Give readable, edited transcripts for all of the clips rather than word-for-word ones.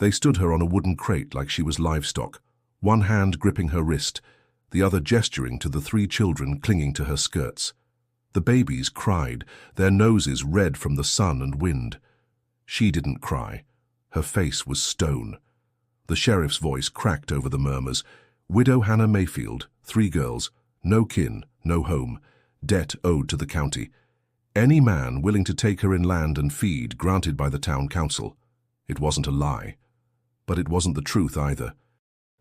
They stood her on a wooden crate like she was livestock, one hand gripping her wrist, the other gesturing to the 3 children clinging to her skirts. The babies cried, their noses red from the sun and wind. She didn't cry. Her face was stone. The sheriff's voice cracked over the murmurs. Widow Hannah Mayfield, 3 girls, no kin, no home, debt owed to the county. Any man willing to take her in land and feed granted by the town council. It wasn't a lie. But it wasn't the truth either.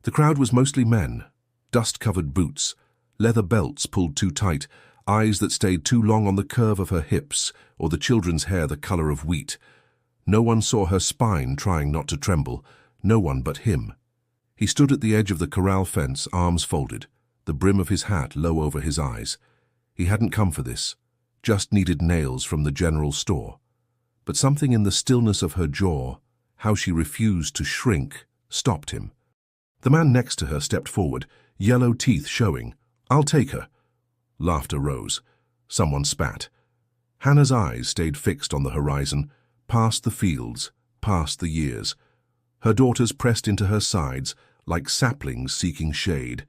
The crowd was mostly men, dust-covered boots, leather belts pulled too tight, eyes that stayed too long on the curve of her hips, or the children's hair the color of wheat. No one saw her spine trying not to tremble, no one but him. He stood at the edge of the corral fence, arms folded, the brim of his hat low over his eyes. He hadn't come for this, just needed nails from the general store. But something in the stillness of her jaw, how she refused to shrink, stopped him. The man next to her stepped forward, yellow teeth showing. "I'll take her." Laughter rose. Someone spat. Hannah's eyes stayed fixed on the horizon, past the fields, past the years. Her daughters pressed into her sides, like saplings seeking shade.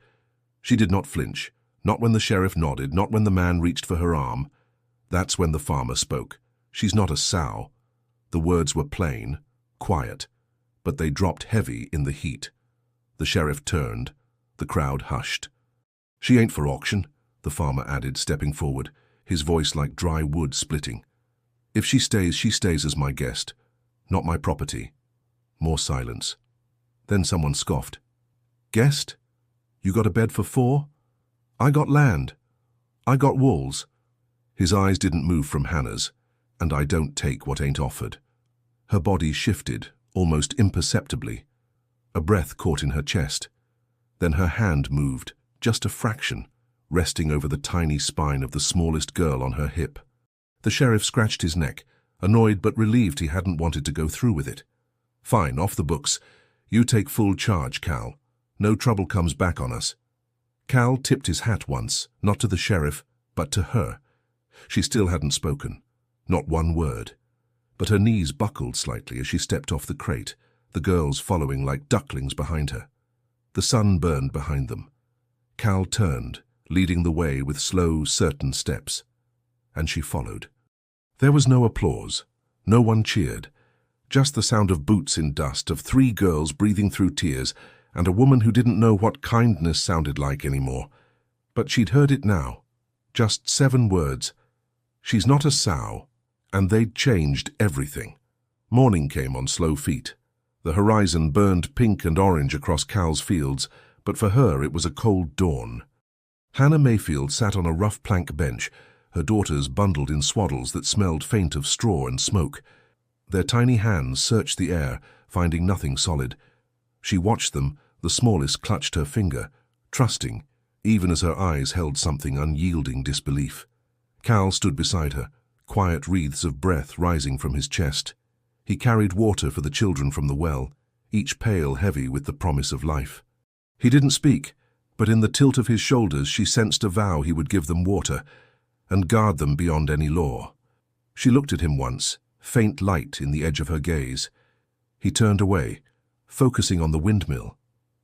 She did not flinch, not when the sheriff nodded, not when the man reached for her arm. That's when the farmer spoke. "She's not a sow." The words were plain, quiet, but they dropped heavy in the heat. The sheriff turned. The crowd hushed. "She ain't for auction," the farmer added, stepping forward, his voice like dry wood splitting. "If she stays as my guest, not my property." More silence. Then someone scoffed. "Guest? You got a bed for 4? I got land. I got walls." His eyes didn't move from Hannah's, and I don't take what ain't offered. Her body shifted, almost imperceptibly. A breath caught in her chest. Then her hand moved, just a fraction, resting over the tiny spine of the smallest girl on her hip. The sheriff scratched his neck, annoyed but relieved he hadn't wanted to go through with it. "Fine, off the books. You take full charge, Cal. No trouble comes back on us." Cal tipped his hat once, not to the sheriff, but to her. She still hadn't spoken, not one word. But her knees buckled slightly as she stepped off the crate, the girls following like ducklings behind her. The sun burned behind them. Cal turned, leading the way with slow, certain steps. And she followed. There was no applause. No one cheered. Just the sound of boots in dust, of 3 girls breathing through tears, and a woman who didn't know what kindness sounded like anymore. But she'd heard it now. Just 7 words. "She's not a sow." And they'd changed everything. Morning came on slow feet. The horizon burned pink and orange across Cal's fields, but for her it was a cold dawn. Hannah Mayfield sat on a rough plank bench, her daughters bundled in swaddles that smelled faint of straw and smoke. Their tiny hands searched the air, finding nothing solid. She watched them, the smallest clutched her finger, trusting, even as her eyes held something unyielding disbelief. Cal stood beside her, quiet wreaths of breath rising from his chest. He carried water for the children from the well, each pail heavy with the promise of life. He didn't speak, but in the tilt of his shoulders she sensed a vow he would give them water and guard them beyond any law. She looked at him once, faint light in the edge of her gaze. He turned away, focusing on the windmill,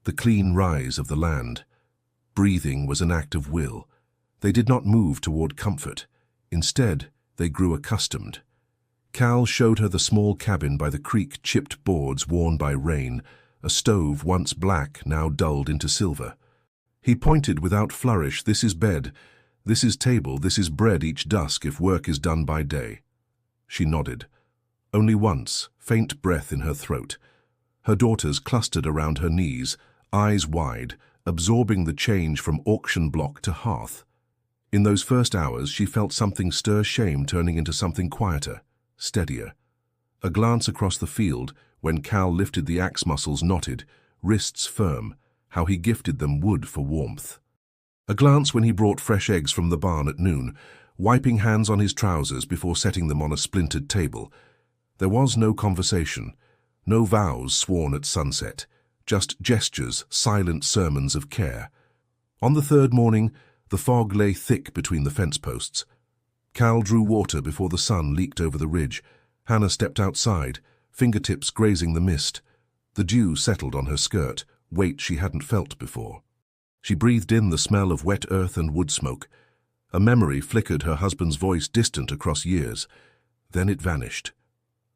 the clean rise of the land. Breathing was an act of will. They did not move toward comfort. Instead, they grew accustomed. Cal showed her the small cabin by the creek, chipped boards worn by rain, a stove once black now dulled into silver. He pointed without flourish, "This is bed, this is table, this is bread each dusk if work is done by day." She nodded. Only once, faint breath in her throat. Her daughters clustered around her knees, eyes wide, absorbing the change from auction block to hearth. In those first hours, she felt something stir shame turning into something quieter, steadier. A glance across the field, when Cal lifted the axe muscles knotted, wrists firm, how he gifted them wood for warmth. A glance when he brought fresh eggs from the barn at noon, wiping hands on his trousers before setting them on a splintered table. There was no conversation, no vows sworn at sunset, just gestures, silent sermons of care. On the 3rd morning, the fog lay thick between the fence posts. Cal drew water before the sun leaked over the ridge. Hannah stepped outside, fingertips grazing the mist. The dew settled on her skirt, weight she hadn't felt before. She breathed in the smell of wet earth and wood smoke. A memory flickered her husband's voice distant across years. Then it vanished.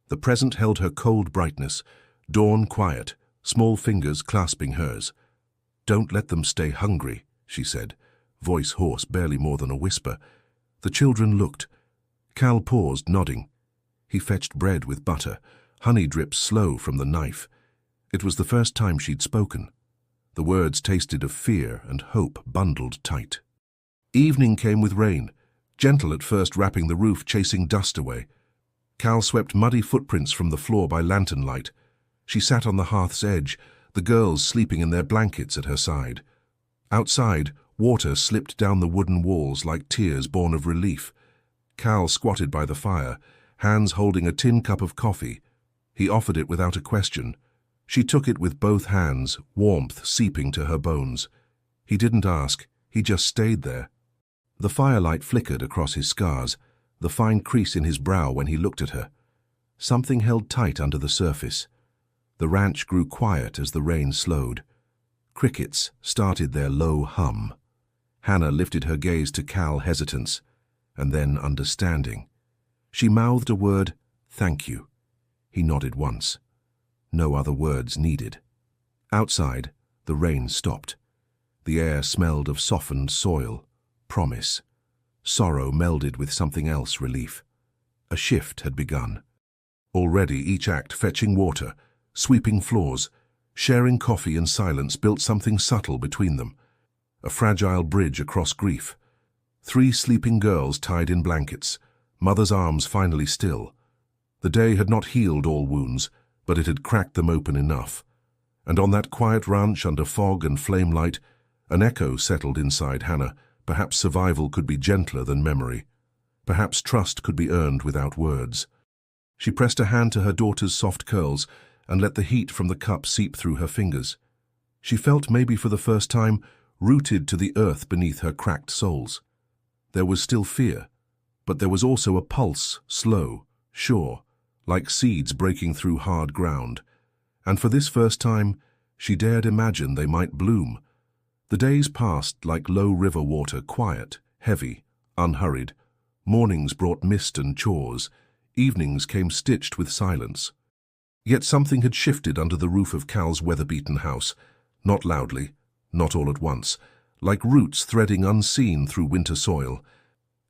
The present held her cold brightness, dawn quiet, small fingers clasping hers. "Don't let them stay hungry," she said, voice hoarse, barely more than a whisper. The children looked. Cal paused, nodding. He fetched bread with butter, honey drips slow from the knife. It was the first time she'd spoken. The words tasted of fear and hope bundled tight. Evening came with rain, gentle at first, wrapping the roof, chasing dust away. Cal swept muddy footprints from the floor by lantern light. She sat on the hearth's edge, the girls sleeping in their blankets at her side. Outside, water slipped down the wooden walls like tears born of relief. Cal squatted by the fire, hands holding a tin cup of coffee. He offered it without a question. She took it with both hands, warmth seeping to her bones. He didn't ask, he just stayed there. The firelight flickered across his scars, the fine crease in his brow when he looked at her. Something held tight under the surface. The ranch grew quiet as the rain slowed. Crickets started their low hum. Hannah lifted her gaze to Cal, hesitance, and then understanding. She mouthed a word, "Thank you." He nodded once. No other words needed. Outside, the rain stopped. The air smelled of softened soil, promise. Sorrow melded with something else, relief. A shift had begun. Already each act fetching water, sweeping floors, sharing coffee and silence built something subtle between them. A fragile bridge across grief. 3 sleeping girls tied in blankets, mother's arms finally still. The day had not healed all wounds, but it had cracked them open enough. And on that quiet ranch under fog and flame light, an echo settled inside Hannah. Perhaps survival could be gentler than memory. Perhaps trust could be earned without words. She pressed a hand to her daughter's soft curls and let the heat from the cup seep through her fingers. She felt, maybe for the first time, rooted to the earth beneath her cracked soles. There was still fear, but there was also a pulse, slow, sure, like seeds breaking through hard ground. And for this first time, she dared imagine they might bloom. The days passed like low river water, quiet, heavy, unhurried. Mornings brought mist and chores. Evenings came stitched with silence. Yet something had shifted under the roof of Cal's weather-beaten house, not loudly, not all at once, like roots threading unseen through winter soil.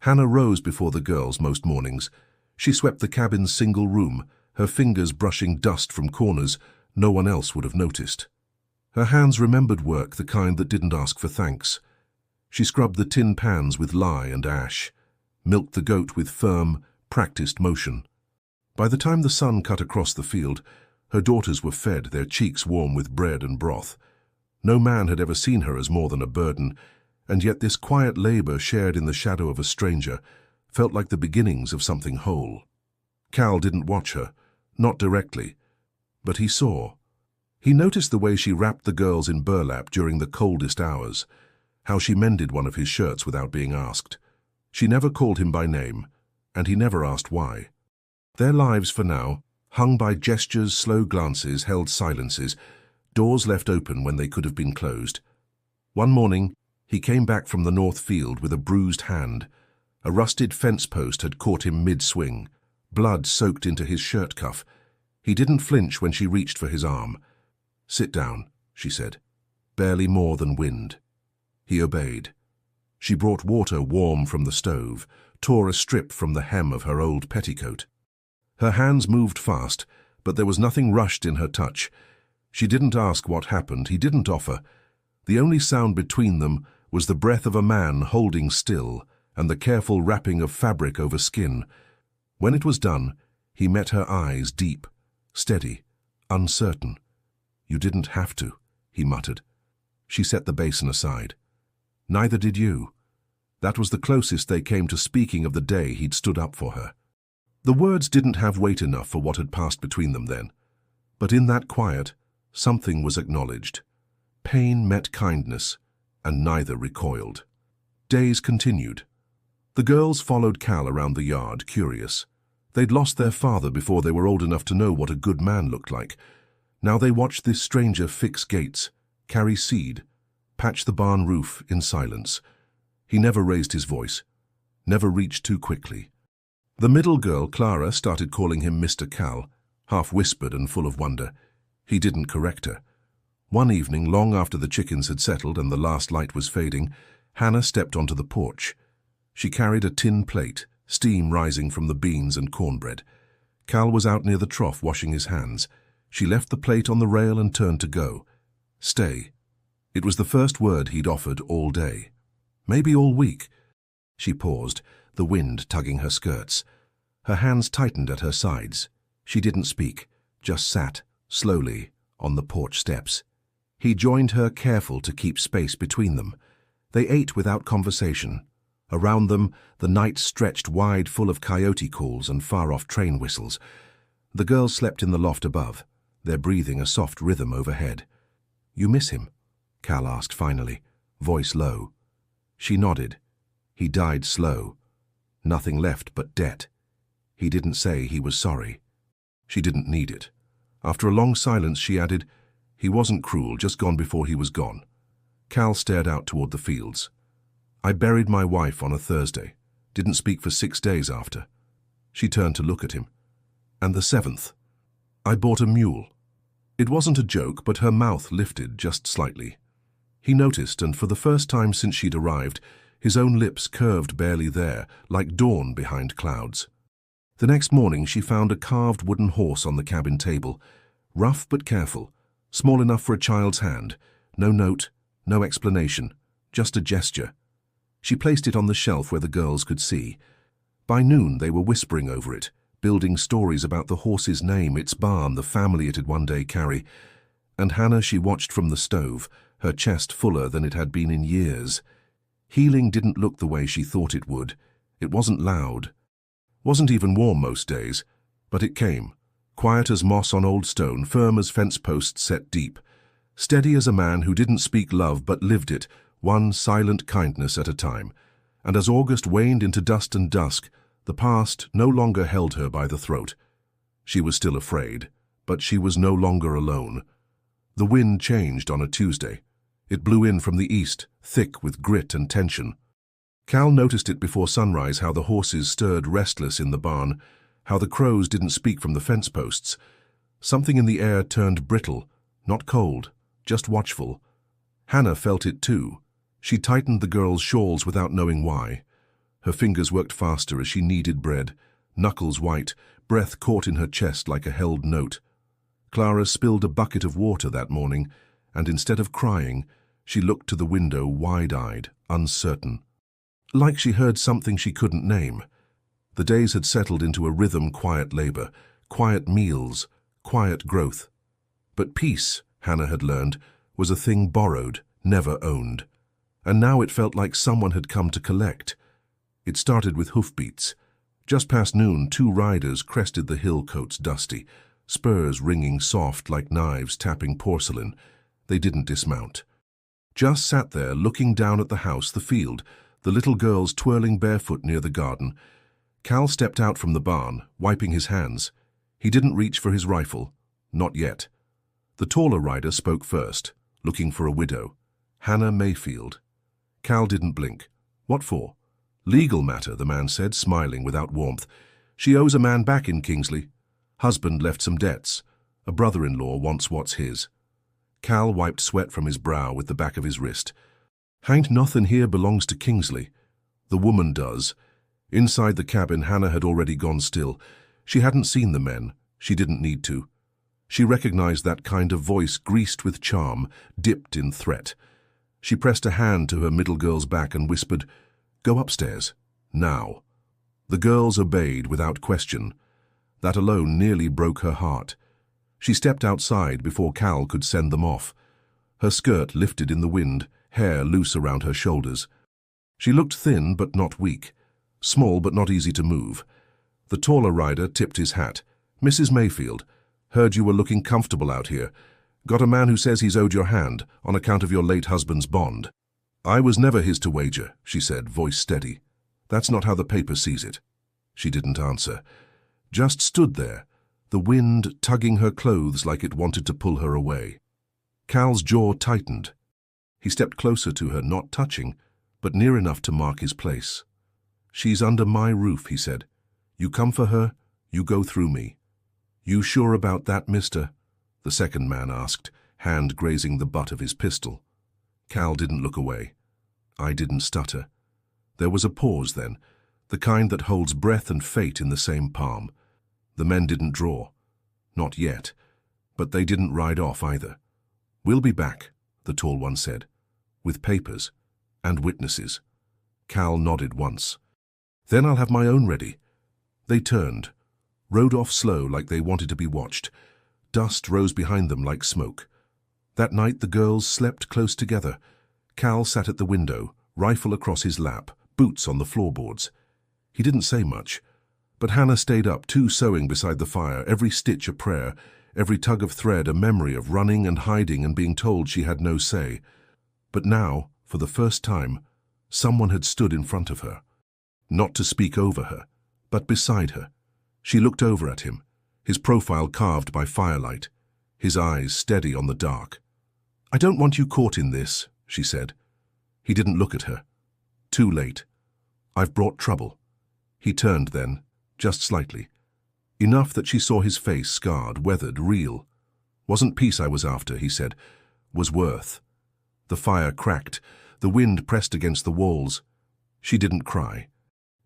Hannah rose before the girls most mornings. She swept the cabin's single room, her fingers brushing dust from corners no one else would have noticed. Her hands remembered work, the kind that didn't ask for thanks. She scrubbed the tin pans with lye and ash, milked the goat with firm, practiced motion. By the time the sun cut across the field, her daughters were fed, their cheeks warm with bread and broth. No man had ever seen her as more than a burden, and yet this quiet labor shared in the shadow of a stranger felt like the beginnings of something whole. Cal didn't watch her, not directly, but he saw. He noticed the way she wrapped the girls in burlap during the coldest hours, how she mended one of his shirts without being asked. She never called him by name, and he never asked why. Their lives, for now, hung by gestures, slow glances, held silences, doors left open when they could have been closed. One morning, he came back from the north field with a bruised hand. A rusted fence post had caught him mid-swing. Blood soaked into his shirt cuff. He didn't flinch when she reached for his arm. "Sit down," she said. Barely more than wind. He obeyed. She brought water warm from the stove, tore a strip from the hem of her old petticoat. Her hands moved fast, but there was nothing rushed in her touch. She didn't ask what happened, he didn't offer. The only sound between them was the breath of a man holding still and the careful wrapping of fabric over skin. When it was done, he met her eyes, deep, steady, uncertain. "You didn't have to," he muttered. She set the basin aside. "Neither did you." That was the closest they came to speaking of the day he'd stood up for her. The words didn't have weight enough for what had passed between them then. But in that quiet, something was acknowledged. Pain met kindness, and neither recoiled. Days continued. The girls followed Cal around the yard, curious. They'd lost their father before they were old enough to know what a good man looked like. Now they watched this stranger fix gates, carry seed, patch the barn roof in silence. He never raised his voice, never reached too quickly. The middle girl, Clara, started calling him Mr. Cal, half-whispered and full of wonder. He didn't correct her. One evening, long after the chickens had settled and the last light was fading, Hannah stepped onto the porch. She carried a tin plate, steam rising from the beans and cornbread. Cal was out near the trough washing his hands. She left the plate on the rail and turned to go. Stay. It was the first word he'd offered all day. Maybe all week. She paused, the wind tugging her skirts. Her hands tightened at her sides. She didn't speak, just sat, slowly, on the porch steps. He joined her, careful to keep space between them. They ate without conversation. Around them, the night stretched wide, full of coyote calls and far-off train whistles. The girls slept in the loft above, their breathing a soft rhythm overhead. "You miss him?" Cal asked finally, voice low. She nodded. He died slow. Nothing left but debt. He didn't say he was sorry. She didn't need it. After a long silence, she added, "He wasn't cruel, just gone before he was gone." Cal stared out toward the fields. "I buried my wife on a Thursday. Didn't speak for 6 days after." She turned to look at him. "And the 7th. I bought a mule." It wasn't a joke, but her mouth lifted just slightly. He noticed, and for the first time since she'd arrived, his own lips curved barely there, like dawn behind clouds. The next morning she found a carved wooden horse on the cabin table, rough but careful, small enough for a child's hand. No note, no explanation, just a gesture. She placed it on the shelf where the girls could see. By noon they were whispering over it, building stories about the horse's name, its barn, the family it had one day carry. And Hannah she watched from the stove, her chest fuller than it had been in years. Healing didn't look the way she thought it would. It wasn't loud. Wasn't even warm most days. But it came, quiet as moss on old stone, firm as fence posts set deep. Steady as a man who didn't speak love but lived it, one silent kindness at a time. And as August waned into dust and dusk, the past no longer held her by the throat. She was still afraid, but she was no longer alone. The wind changed on a Tuesday. It blew in from the east, thick with grit and tension. Cal noticed it before sunrise, how the horses stirred restless in the barn, how the crows didn't speak from the fence posts. Something in the air turned brittle, not cold, just watchful. Hannah felt it too. She tightened the girls' shawls without knowing why. Her fingers worked faster as she kneaded bread, knuckles white, breath caught in her chest like a held note. Clara spilled a bucket of water that morning, and instead of crying, she looked to the window wide-eyed, uncertain. Like she heard something she couldn't name. The days had settled into a rhythm, quiet labor, quiet meals, quiet growth. But peace, Hannah had learned, was a thing borrowed, never owned. And now it felt like someone had come to collect. It started with hoofbeats. Just past noon, 2 riders crested the hill coats dusty, spurs ringing soft like knives tapping porcelain. They didn't dismount. Just sat there, looking down at the house, the field, the little girls twirling barefoot near the garden. Cal stepped out from the barn, wiping his hands. He didn't reach for his rifle. Not yet. The taller rider spoke first, looking for a widow. Hannah Mayfield. Cal didn't blink. What for? Legal matter, the man said, smiling without warmth. She owes a man back in Kingsley. Husband left some debts. A brother-in-law wants what's his. Cal wiped sweat from his brow with the back of his wrist. "Hain't nothin' here belongs to Kingsley. The woman does." Inside the cabin, Hannah had already gone still. She hadn't seen the men. She didn't need to. She recognized that kind of voice, greased with charm, dipped in threat. She pressed a hand to her middle girl's back and whispered, "Go upstairs. Now." The girls obeyed without question. That alone nearly broke her heart. She stepped outside before Cal could send them off. Her skirt lifted in the wind, hair loose around her shoulders. She looked thin but not weak, small but not easy to move. The taller rider tipped his hat. "Mrs. Mayfield, heard you were looking comfortable out here. Got a man who says he's owed your hand on account of your late husband's bond." "I was never his to wager," she said, voice steady. "That's not how the paper sees it." She didn't answer. Just stood there, the wind tugging her clothes like it wanted to pull her away. Cal's jaw tightened. He stepped closer to her, not touching, but near enough to mark his place. "She's under my roof," he said. "You come for her, you go through me." "You sure about that, mister?" the second man asked, hand grazing the butt of his pistol. Cal didn't look away. I didn't stutter. There was a pause then, the kind that holds breath and fate in the same palm. The men didn't draw. Not yet. But they didn't ride off either. "We'll be back," the tall one said, "with papers and witnesses." Cal nodded once. "Then I'll have my own ready." They turned, rode off slow like they wanted to be watched. Dust rose behind them like smoke. That night the girls slept close together. Cal sat at the window, rifle across his lap, boots on the floorboards. He didn't say much, but Hannah stayed up too, sewing beside the fire, every stitch a prayer, every tug of thread a memory of running and hiding and being told she had no say. But now, for the first time, someone had stood in front of her. Not to speak over her, but beside her. She looked over at him, his profile carved by firelight, his eyes steady on the dark. "I don't want you caught in this," she said. He didn't look at her. Too late. "I've brought trouble." He turned then, just slightly. Enough that she saw his face, scarred, weathered, real. "Wasn't peace I was after," he said. "Was worth." The fire cracked. The wind pressed against the walls. She didn't cry.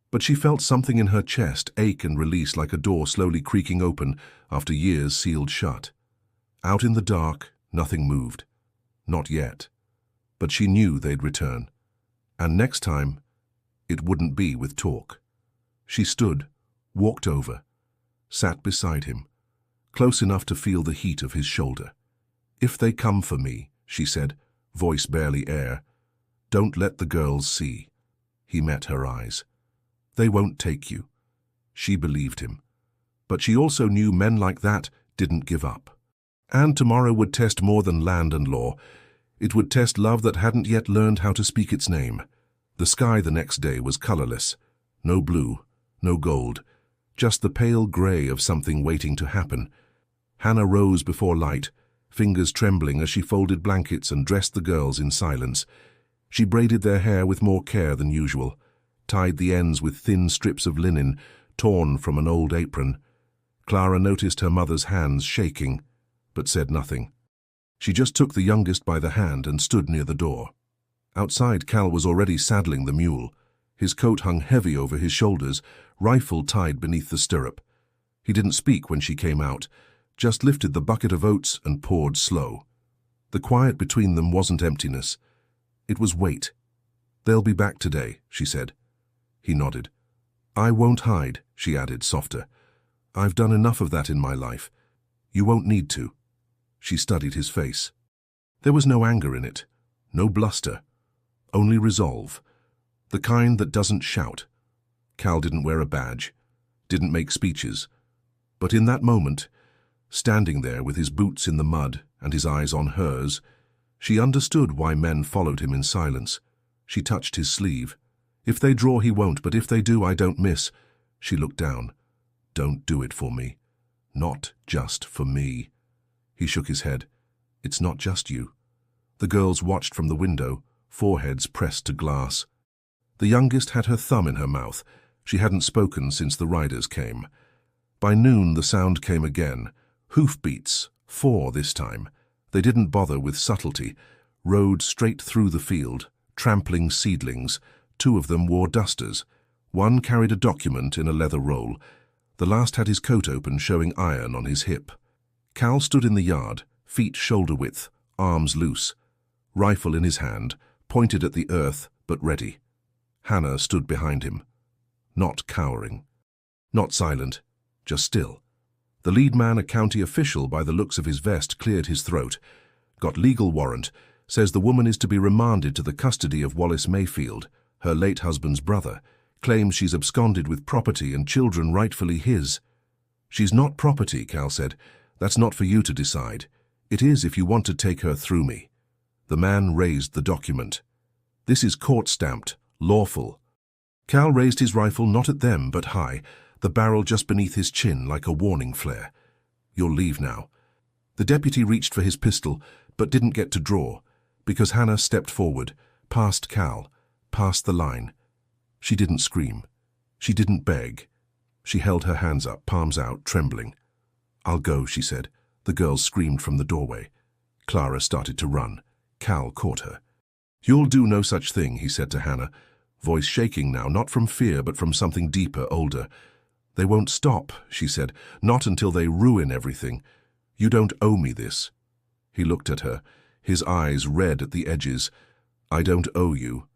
But she felt something in her chest ache and release, like a door slowly creaking open after years sealed shut. Out in the dark, nothing moved. Not yet. But she knew they'd return. And next time, it wouldn't be with talk. She stood, walked over, sat beside him, close enough to feel the heat of his shoulder. "If they come for me," she said, voice barely air, "don't let the girls see." He met her eyes. "They won't take you." She believed him. But she also knew men like that didn't give up. And tomorrow would test more than land and law. It would test love that hadn't yet learned how to speak its name. The sky the next day was colorless. No blue, no gold, just the pale gray of something waiting to happen. Hannah rose before light, fingers trembling as she folded blankets and dressed the girls in silence. She braided their hair with more care than usual, tied the ends with thin strips of linen torn from an old apron. Clara noticed her mother's hands shaking, but said nothing. She just took the youngest by the hand and stood near the door. Outside, Cal was already saddling the mule. His coat hung heavy over his shoulders, rifle tied beneath the stirrup. He didn't speak when she came out, just lifted the bucket of oats and poured slow. The quiet between them wasn't emptiness. It was weight. "They'll be back today," she said. He nodded. "I won't hide," she added, softer. "I've done enough of that in my life. You won't need to." She studied his face. There was no anger in it, no bluster, only resolve, the kind that doesn't shout. Cal didn't wear a badge, didn't make speeches, but in that moment, standing there with his boots in the mud and his eyes on hers, she understood why men followed him in silence. She touched his sleeve. "If they draw, he won't, but if they do, I don't miss." She looked down. "Don't do it for me. Not just for me." He shook his head. "It's not just you." The girls watched from the window, foreheads pressed to glass. The youngest had her thumb in her mouth. She hadn't spoken since the riders came. By noon the sound came again. Hoofbeats, 4 this time. They didn't bother with subtlety. Rode straight through the field, trampling seedlings. 2 of them wore dusters. 1 carried a document in a leather roll. The last had his coat open, showing iron on his hip. Cal stood in the yard, feet shoulder width, arms loose. Rifle in his hand, pointed at the earth, but ready. Hannah stood behind him. Not cowering. Not silent, just still. The lead man, a county official by the looks of his vest, cleared his throat. "Got legal warrant. Says the woman is to be remanded to the custody of Wallace Mayfield, her late husband's brother. Claims she's absconded with property and children rightfully his." "She's not property," Cal said. "That's not for you to decide. It is if you want to take her through me." The man raised the document. "This is court-stamped, lawful." Cal raised his rifle not at them, but high, the barrel just beneath his chin like a warning flare. You'll leave now." The deputy reached for his pistol, but didn't get to draw, because Hannah stepped forward, past Cal, past the line. She didn't scream. She didn't beg. She held her hands up, palms out, trembling. "I'll go," she said. The girls screamed from the doorway. Clara started to run. Cal caught her. "You'll do no such thing," he said to Hannah, voice shaking now, not from fear but from something deeper, older. "They won't stop," she said, "not until they ruin everything. You don't owe me this." He looked at her, his eyes red at the edges. "I don't owe you,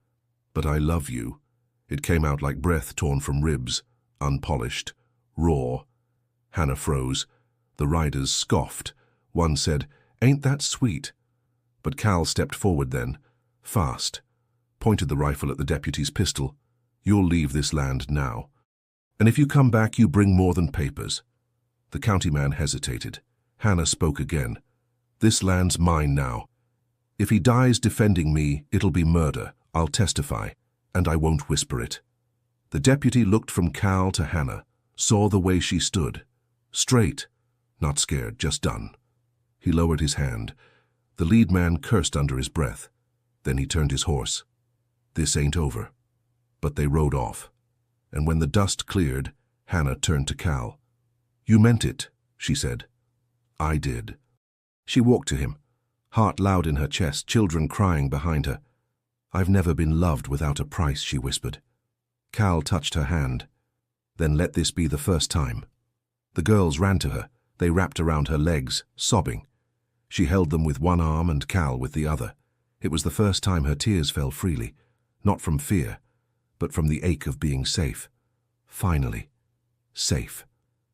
but I love you." It came out like breath torn from ribs, unpolished, raw. Hannah froze. The riders scoffed. One said, "Ain't that sweet?" But Cal stepped forward then, fast, pointed the rifle at the deputy's pistol. "You'll leave this land now. And if you come back, you bring more than papers." The county man hesitated. Hannah spoke again. "This land's mine now. If he dies defending me, it'll be murder. I'll testify, and I won't whisper it." The deputy looked from Cal to Hannah, saw the way she stood. Straight, not scared, just done. He lowered his hand. The lead man cursed under his breath. Then he turned his horse. This ain't over. But they rode off. And when the dust cleared, Hannah turned to Cal. "You meant it," she said. "I did." She walked to him, heart loud in her chest, children crying behind her. "I've never been loved without a price," she whispered. Cal touched her hand. "Then let this be the first time." The girls ran to her. They wrapped around her legs, sobbing. She held them with one arm and Cal with the other. It was the first time her tears fell freely, not from fear, but from the ache of being safe. Finally, safe.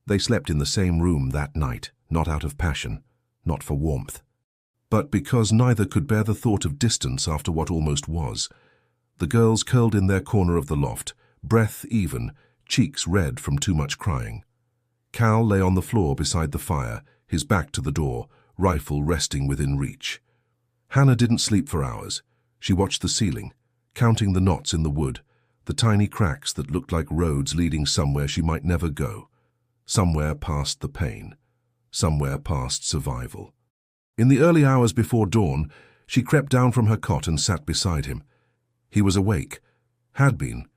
They slept in the same room that night, not out of passion, not for warmth, but because neither could bear the thought of distance after what almost was. The girls curled in their corner of the loft, breath even, cheeks red from too much crying. Cal lay on the floor beside the fire, his back to the door, rifle resting within reach. Hannah didn't sleep for hours. She watched the ceiling, counting the knots in the wood, the tiny cracks that looked like roads leading somewhere she might never go, somewhere past the pain, somewhere past survival. In the early hours before dawn, she crept down from her cot and sat beside him. He was awake, had been.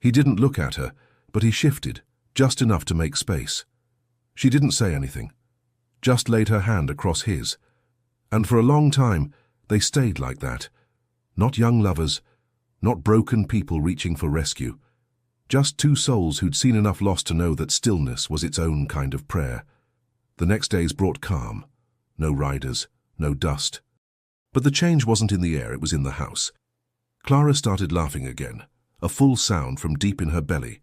He didn't look at her, but he shifted, just enough to make space. She didn't say anything, just laid her hand across his. And for a long time, they stayed like that. Not young lovers, not broken people reaching for rescue. Just two souls who'd seen enough loss to know that stillness was its own kind of prayer. The next days brought calm. No riders, no dust. But the change wasn't in the air, it was in the house. Clara started laughing again, a full sound from deep in her belly.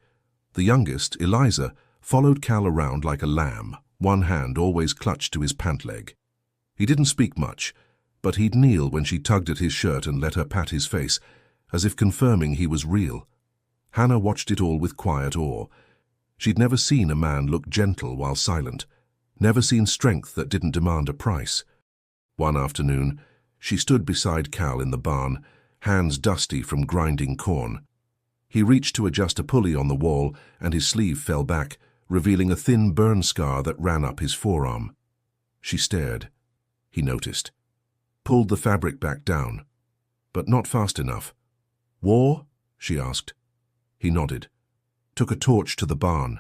The youngest, Eliza, followed Cal around like a lamb, one hand always clutched to his pant leg. He didn't speak much, but he'd kneel when she tugged at his shirt and let her pat his face, as if confirming he was real. Hannah watched it all with quiet awe. She'd never seen a man look gentle while silent, never seen strength that didn't demand a price. One afternoon, she stood beside Cal in the barn, hands dusty from grinding corn. He reached to adjust a pulley on the wall, and his sleeve fell back, revealing a thin burn scar that ran up his forearm. She stared. He noticed. Pulled the fabric back down, but not fast enough. "War?" she asked. He nodded. Took a torch to the barn.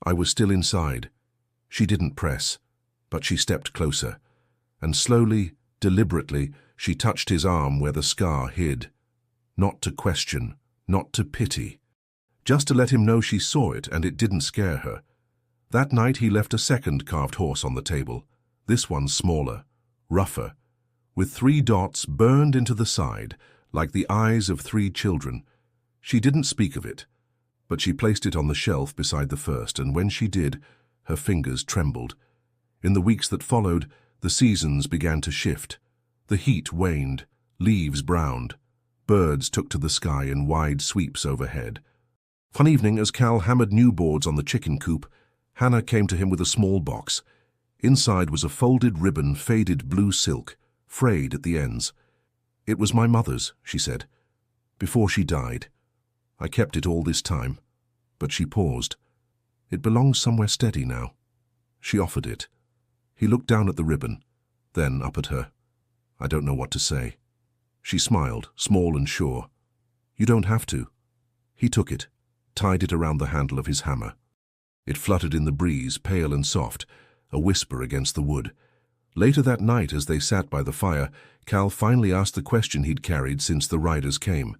I was still inside. She didn't press, but she stepped closer, and slowly, deliberately, she touched his arm where the scar hid. Not to question, not to pity, just to let him know she saw it and it didn't scare her. That night he left a second carved horse on the table, this one smaller, rougher, with 3 dots burned into the side, like the eyes of 3 children. She didn't speak of it, but she placed it on the shelf beside the first, and when she did, her fingers trembled. In the weeks that followed, the seasons began to shift. The heat waned, leaves browned. Birds took to the sky in wide sweeps overhead. One evening, as Cal hammered new boards on the chicken coop, Hannah came to him with a small box. Inside was a folded ribbon, faded blue silk, frayed at the ends. "It was my mother's," she said, "before she died. I kept it all this time." But she paused. "It belongs somewhere steady now." She offered it. He looked down at the ribbon, then up at her. "I don't know what to say." She smiled, small and sure. "You don't have to." He took it, tied it around the handle of his hammer. It fluttered in the breeze, pale and soft, a whisper against the wood. Later that night, as they sat by the fire, Cal finally asked the question he'd carried since the riders came.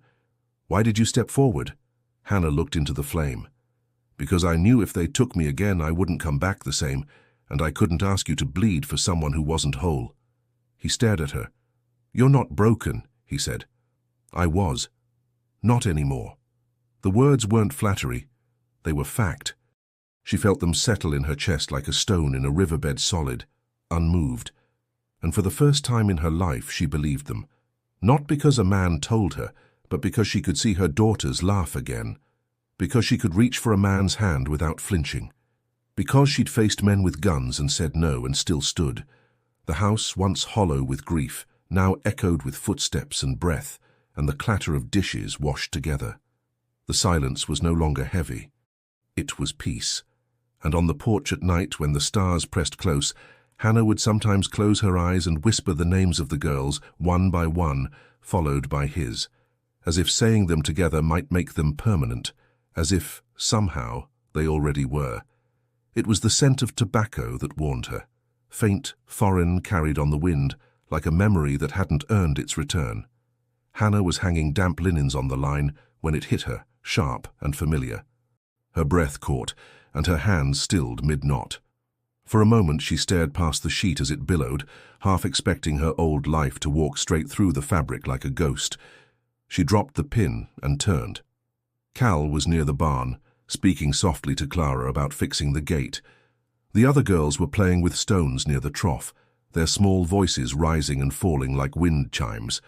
"Why did you step forward?" Hannah looked into the flame. "Because I knew if they took me again I wouldn't come back the same, and I couldn't ask you to bleed for someone who wasn't whole." He stared at her. "You're not broken," he said. "I was. Not anymore." The words weren't flattery. They were fact. She felt them settle in her chest like a stone in a riverbed, solid, unmoved. And for the first time in her life she believed them. Not because a man told her, but because she could see her daughters laugh again. Because she could reach for a man's hand without flinching. Because she'd faced men with guns and said no and still stood. The house, once hollow with grief, now echoed with footsteps and breath, and the clatter of dishes washed together. The silence was no longer heavy. It was peace. And on the porch at night, when the stars pressed close, Hannah would sometimes close her eyes and whisper the names of the girls, one by one, followed by his, as if saying them together might make them permanent, as if, somehow, they already were. It was the scent of tobacco that warned her, faint, foreign, carried on the wind, like a memory that hadn't earned its return. Hannah was hanging damp linens on the line when it hit her, sharp and familiar. Her breath caught, and her hands stilled mid-knot. For a moment she stared past the sheet as it billowed, half expecting her old life to walk straight through the fabric like a ghost. She dropped the pin and turned. Cal was near the barn, speaking softly to Clara about fixing the gate. The other girls were playing with stones near the trough, their small voices rising and falling like wind chimes.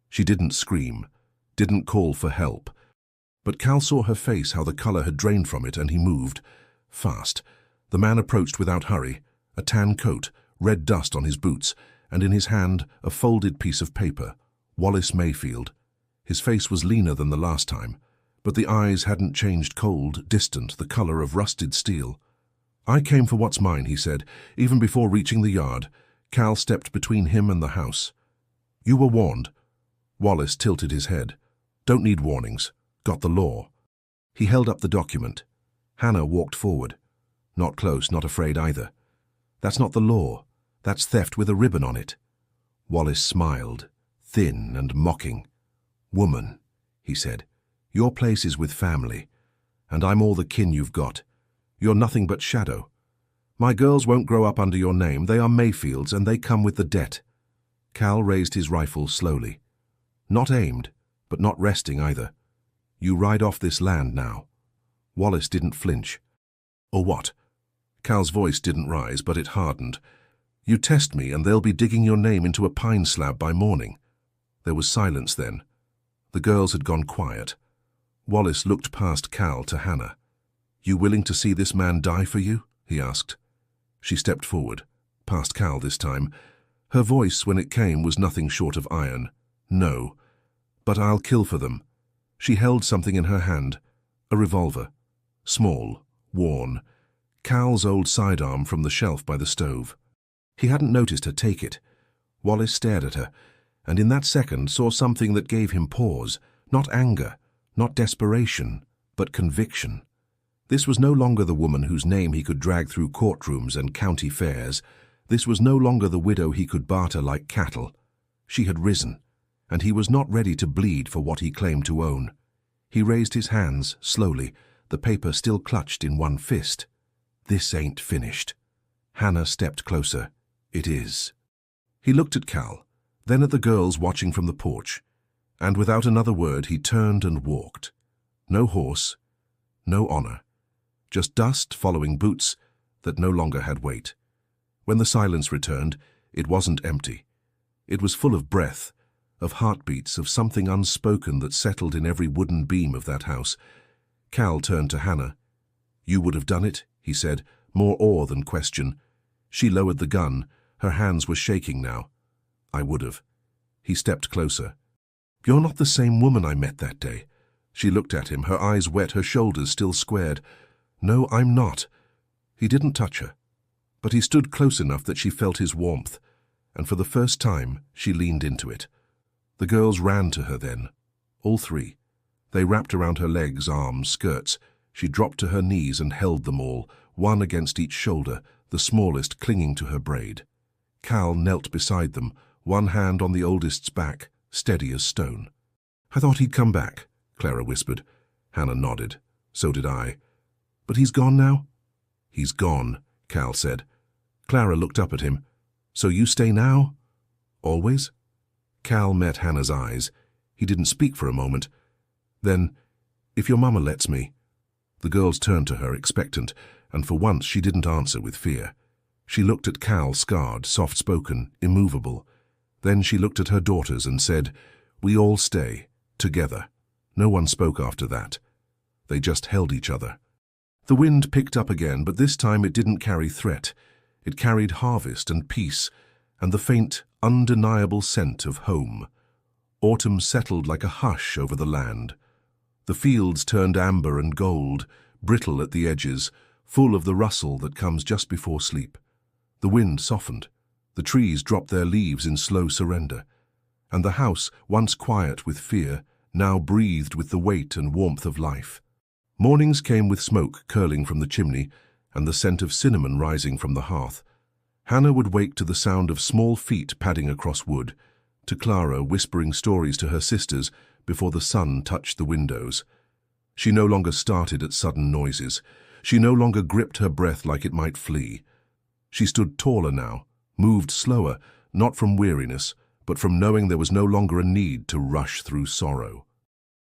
She didn't scream, didn't call for help. But Cal saw her face, how the color had drained from it, and he moved. Fast. The man approached without hurry, a tan coat, red dust on his boots, and in his hand a folded piece of paper. Wallace Mayfield. His face was leaner than the last time, but the eyes hadn't changed, cold, distant, the color of rusted steel. "I came for what's mine," he said, even before reaching the yard. Cal stepped between him and the house. "You were warned." Wallace tilted his head. "Don't need warnings. Got the law." He held up the document. Hannah walked forward. Not close, not afraid either. "That's not the law. That's theft with a ribbon on it." Wallace smiled, thin and mocking. "Woman," he said, "your place is with family, and I'm all the kin you've got. You're nothing but shadow. My girls won't grow up under your name. They are Mayfields, and they come with the debt." Cal raised his rifle slowly. Not aimed, but not resting either. "You ride off this land now." Wallace didn't flinch. "Or what?" Cal's voice didn't rise, but it hardened. "You test me, and they'll be digging your name into a pine slab by morning." There was silence then. The girls had gone quiet. Wallace looked past Cal to Hannah. "You willing to see this man die for you?" he asked. She stepped forward, past Cal this time. Her voice, when it came, was nothing short of iron. "No. But I'll kill for them." She held something in her hand, a revolver. Small, worn. Cal's old sidearm from the shelf by the stove. He hadn't noticed her take it. Wallace stared at her, and in that second saw something that gave him pause. Not anger, not desperation, but conviction. This was no longer the woman whose name he could drag through courtrooms and county fairs. This was no longer the widow he could barter like cattle. She had risen, and he was not ready to bleed for what he claimed to own. He raised his hands, slowly, the paper still clutched in one fist. "This ain't finished." Hannah stepped closer. "It is." He looked at Cal, then at the girls watching from the porch, and without another word he turned and walked. No horse, no honor, just dust following boots that no longer had weight. When the silence returned, it wasn't empty. It was full of breath, of heartbeats, of something unspoken that settled in every wooden beam of that house. Cal turned to Hannah. "You would have done it?" he said, more awe than question. She lowered the gun. Her hands were shaking now. "I would have." He stepped closer. "You're not the same woman I met that day." She looked at him, her eyes wet, her shoulders still squared. "No, I'm not." He didn't touch her. But he stood close enough that she felt his warmth, and for the first time she leaned into it. The girls ran to her then, all three. They wrapped around her legs, arms, skirts. She dropped to her knees and held them all, one against each shoulder, the smallest clinging to her braid. Cal knelt beside them, one hand on the oldest's back, steady as stone. "I thought he'd come back," Clara whispered. Hannah nodded. "So did I." "But he's gone now?" "He's gone," Cal said. Clara looked up at him. "So you stay now? Always?" Cal met Hannah's eyes. He didn't speak for a moment. Then, "If your mama lets me." The girls turned to her, expectant, and for once she didn't answer with fear. She looked at Cal, scarred, soft-spoken, immovable. Then she looked at her daughters and said, "We all stay, together." No one spoke after that. They just held each other. The wind picked up again, but this time it didn't carry threat. It carried harvest and peace, and the faint, undeniable scent of home. Autumn settled like a hush over the land. The fields turned amber and gold, brittle at the edges, full of the rustle that comes just before sleep. The wind softened. The trees dropped their leaves in slow surrender. And the house, once quiet with fear, now breathed with the weight and warmth of life. Mornings came with smoke curling from the chimney and the scent of cinnamon rising from the hearth. Hannah would wake to the sound of small feet padding across wood, to Clara whispering stories to her sisters before the sun touched the windows. She no longer started at sudden noises. She no longer gripped her breath like it might flee. She stood taller now, moved slower, not from weariness, but from knowing there was no longer a need to rush through sorrow.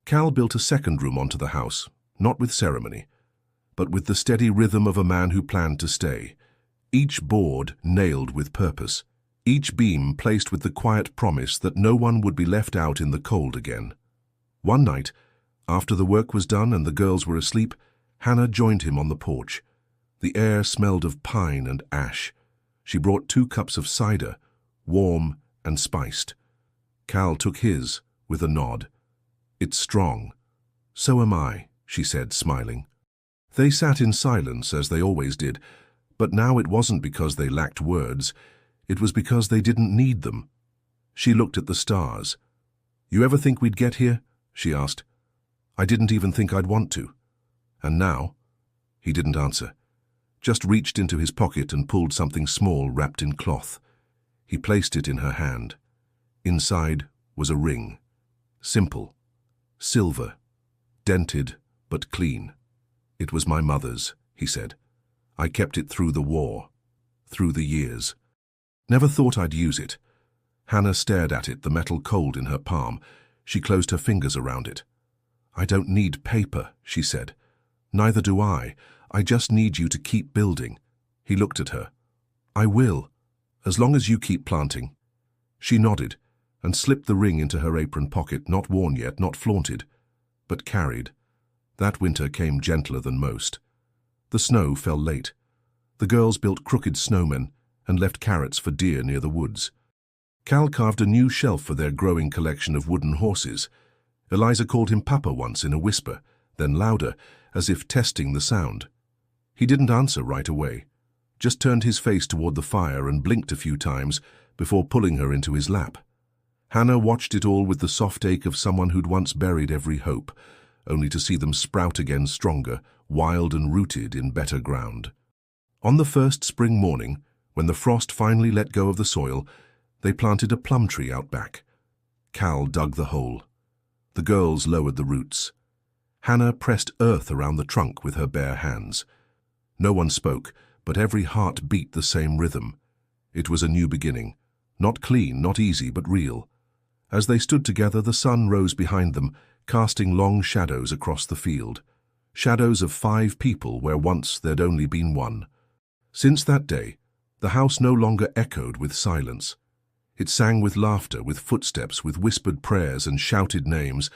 Cal built a second room onto the house, not with ceremony, but with the steady rhythm of a man who planned to stay. Each board nailed with purpose, each beam placed with the quiet promise that no one would be left out in the cold again. One night, after the work was done and the girls were asleep, Hannah joined him on the porch. The air smelled of pine and ash. She brought 2 cups of cider, warm and spiced. Cal took his with a nod. "It's strong." "So am I," she said, smiling. They sat in silence, as they always did, but now it wasn't because they lacked words. It was because they didn't need them. She looked at the stars. "You ever think we'd get here?" she asked. "I didn't even think I'd want to." "And now?" He didn't answer, just reached into his pocket and pulled something small wrapped in cloth. He placed it in her hand. Inside was a ring. Simple. Silver. Dented, but clean. "It was my mother's," he said. "I kept it through the war. Through the years. Never thought I'd use it." Hannah stared at it, the metal cold in her palm. She closed her fingers around it. "I don't need paper," she said. "Neither do I. I just need you to keep building." He looked at her. "I will, as long as you keep planting." She nodded and slipped the ring into her apron pocket, not worn yet, not flaunted, but carried. That winter came gentler than most. The snow fell late. The girls built crooked snowmen and left carrots for deer near the woods. Cal carved a new shelf for their growing collection of wooden horses. Eliza called him Papa once in a whisper, then louder, as if testing the sound. He didn't answer right away, just turned his face toward the fire and blinked a few times before pulling her into his lap. Hannah watched it all with the soft ache of someone who'd once buried every hope, only to see them sprout again stronger, wild and rooted in better ground. On the first spring morning, when the frost finally let go of the soil, they planted a plum tree out back. Cal dug the hole. The girls lowered the roots. Hannah pressed earth around the trunk with her bare hands. No one spoke, but every heart beat the same rhythm. It was a new beginning. Not clean, not easy, but real. As they stood together, the sun rose behind them, casting long shadows across the field. Shadows of 5 people where once there'd only been one. Since that day, the house no longer echoed with silence. It sang with laughter, with footsteps, with whispered prayers and shouted names,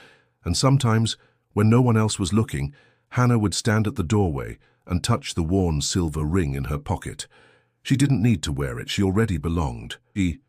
and sometimes, when no one else was looking, Hannah would stand at the doorway and touch the worn silver ring in her pocket. She didn't need to wear it, she already belonged. She